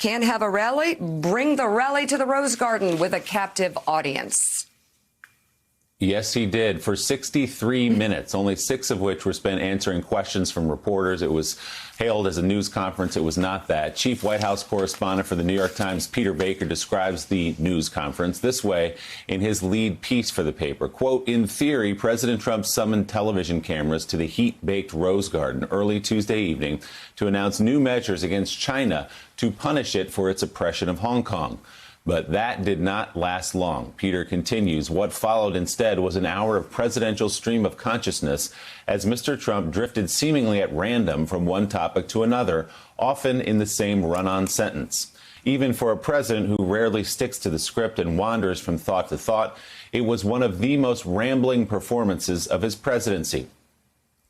Can't have a rally? Bring the rally to the Rose Garden with a captive audience. Yes, he did. For 63 minutes, only 6 of which were spent answering questions from reporters. It was hailed as a news conference. It was not that. Chief White House correspondent for the New York Times, Peter Baker, describes the news conference this way in his lead piece for the paper. Quote, in theory, President Trump summoned television cameras to the heat-baked Rose Garden early Tuesday evening to announce new measures against China to punish it for its oppression of Hong Kong. But that did not last long. Peter continues, what followed instead was an hour of presidential stream of consciousness as Mr. Trump drifted seemingly at random from one topic to another, often in the same run-on sentence. Even for a president who rarely sticks to the script and wanders from thought to thought, it was one of the most rambling performances of his presidency.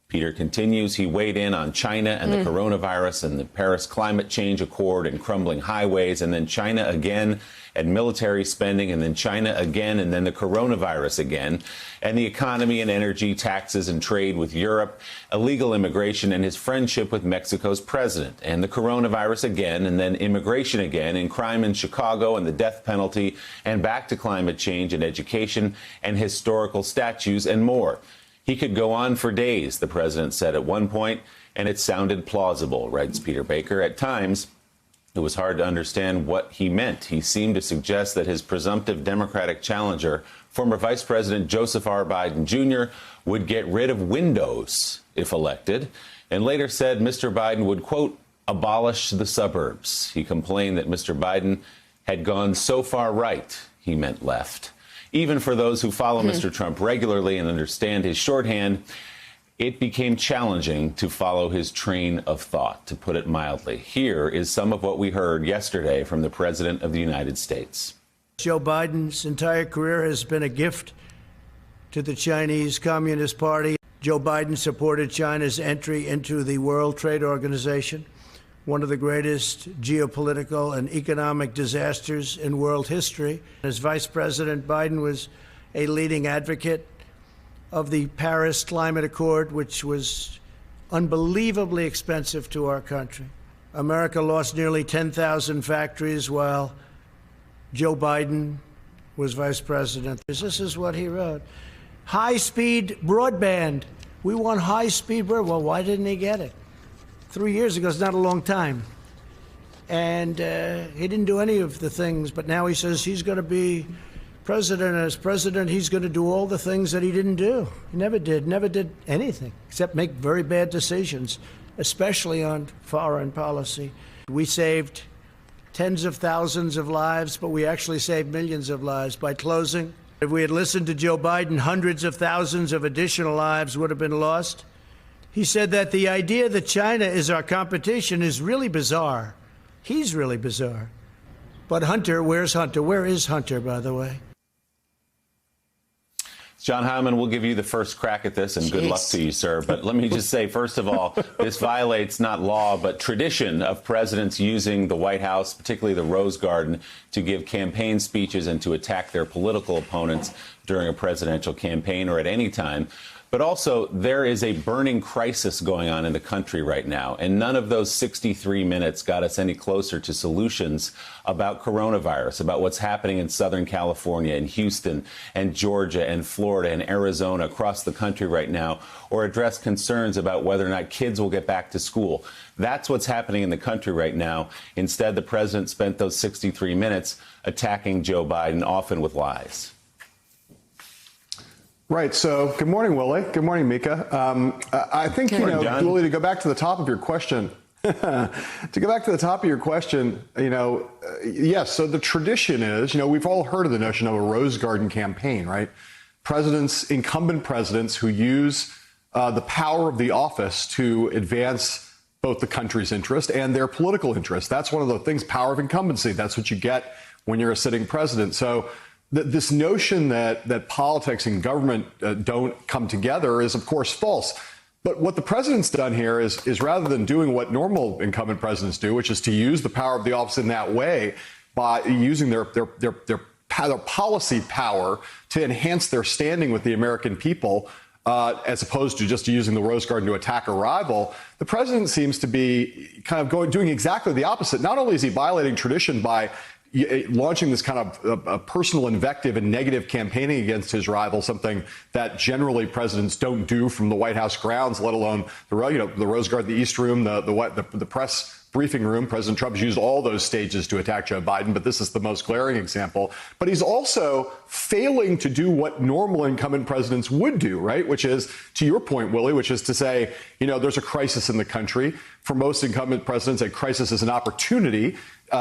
Peter continues, he weighed in on China and the coronavirus and the Paris Climate Change Accord and crumbling highways, and then China again and military spending, and then China again, and then the coronavirus again, and the economy and energy, taxes and trade with Europe, illegal immigration and his friendship with Mexico's president, and the coronavirus again, and then immigration again, and crime in Chicago and the death penalty, and back to climate change and education and historical statues and more. He could go on for days, the president said at one point, and it sounded plausible, writes Peter Baker. At times, it was hard to understand what he meant. He seemed to suggest that his presumptive Democratic challenger, former Vice President Joseph R. Biden Jr., would get rid of windows if elected, and later said Mr. Biden would, quote, abolish the suburbs. He complained that Mr. Biden had gone so far right, he meant left. Even for those who follow Mr. Trump regularly and understand his shorthand, it became challenging to follow his train of thought, to put it mildly. Here is some of what we heard yesterday from the President of the United States. Joe Biden's entire career has been a gift to the Chinese Communist Party. Joe Biden supported China's entry into the World Trade Organization, one of the greatest geopolitical and economic disasters in world history. As Vice President, Biden was a leading advocate of the Paris Climate Accord, which was unbelievably expensive to our country. America lost nearly 10,000 factories while Joe Biden was vice president. This is what he wrote. High-speed broadband. We want high-speed broadband. Well, why didn't he get it? 3 years ago is not a long time. And he didn't do any of the things, but now he says he's going to be president. And as president, he's going to do all the things that he didn't do. He never did anything except make very bad decisions, especially on foreign policy. We saved tens of thousands of lives, but we actually saved millions of lives by closing. If we had listened to Joe Biden, hundreds of thousands of additional lives would have been lost. He said that the idea that China is our competition is really bizarre. He's really bizarre. But Hunter, where's Hunter? Where is Hunter, by the way? John Heilemann, we'll give you the first crack at this, and good luck to you, sir. But let me just say, first of all, this violates not law, but tradition of presidents using the White House, particularly the Rose Garden, to give campaign speeches and to attack their political opponents during a presidential campaign or at any time. But also, there is a burning crisis going on in the country right now, and none of those 63 minutes got us any closer to solutions about coronavirus, about what's happening in Southern California and Houston and Georgia and Florida and Arizona, across the country right now, or address concerns about whether or not kids will get back to school. That's what's happening in the country right now. Instead, the president spent those 63 minutes attacking Joe Biden, often with lies. Right. So good morning, Willie. Good morning, Mika. I think, Willie, to go back to the top of your question, yes. So the tradition is, we've all heard of the notion of a Rose Garden campaign, right? Incumbent presidents who use the power of the office to advance both the country's interest and their political interest. That's one of the things, power of incumbency. That's what you get when you're a sitting president. So this notion that politics and government don't come together is, of course, false. But what the president's done here is rather than doing what normal incumbent presidents do, which is to use the power of the office in that way by using their policy power to enhance their standing with the American people, as opposed to just using the Rose Garden to attack a rival. The president seems to be kind of doing exactly the opposite. Not only is he violating tradition by launching this kind of personal invective and negative campaigning against his rival, something that generally presidents don't do from the White House grounds, let alone the Rose Garden, the East Room, the press briefing room. President Trump's used all those stages to attack Joe Biden, but this is the most glaring example. But he's also failing to do what normal incumbent presidents would do, right? Which is, to your point, Willie, which is to say, there's a crisis in the country. For most incumbent presidents, a crisis is an opportunity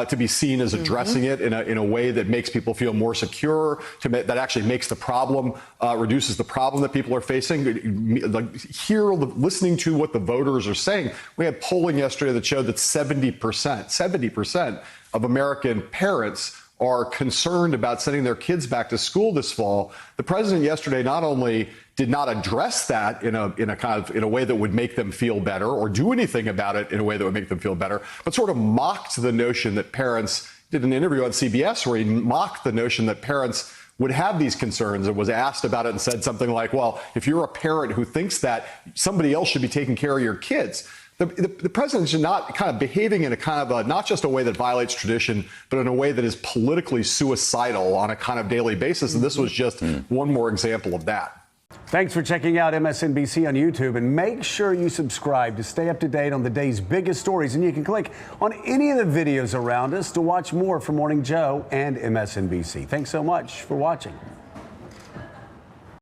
to be seen as addressing it in a way that makes people feel more secure, that actually makes the problem, reduces the problem that people are facing. Listening to what the voters are saying. We had polling yesterday that showed that 70% of American parents are concerned about sending their kids back to school this fall. The president yesterday not only did not address that in a way that would make them feel better, or do anything about it in a way that would make them feel better, but sort of mocked the notion that parents, did an interview on CBS where he mocked the notion that parents would have these concerns, and was asked about it and said something like, well, if you're a parent who thinks that, somebody else should be taking care of your kids. The president should not kind of behaving in a kind of not just a way that violates tradition, but in a way that is politically suicidal on a kind of daily basis. And this was just one more example of that. Thanks for checking out MSNBC on YouTube, and make sure you subscribe to stay up to date on the day's biggest stories. And you can click on any of the videos around us to watch more from Morning Joe and MSNBC. Thanks so much for watching.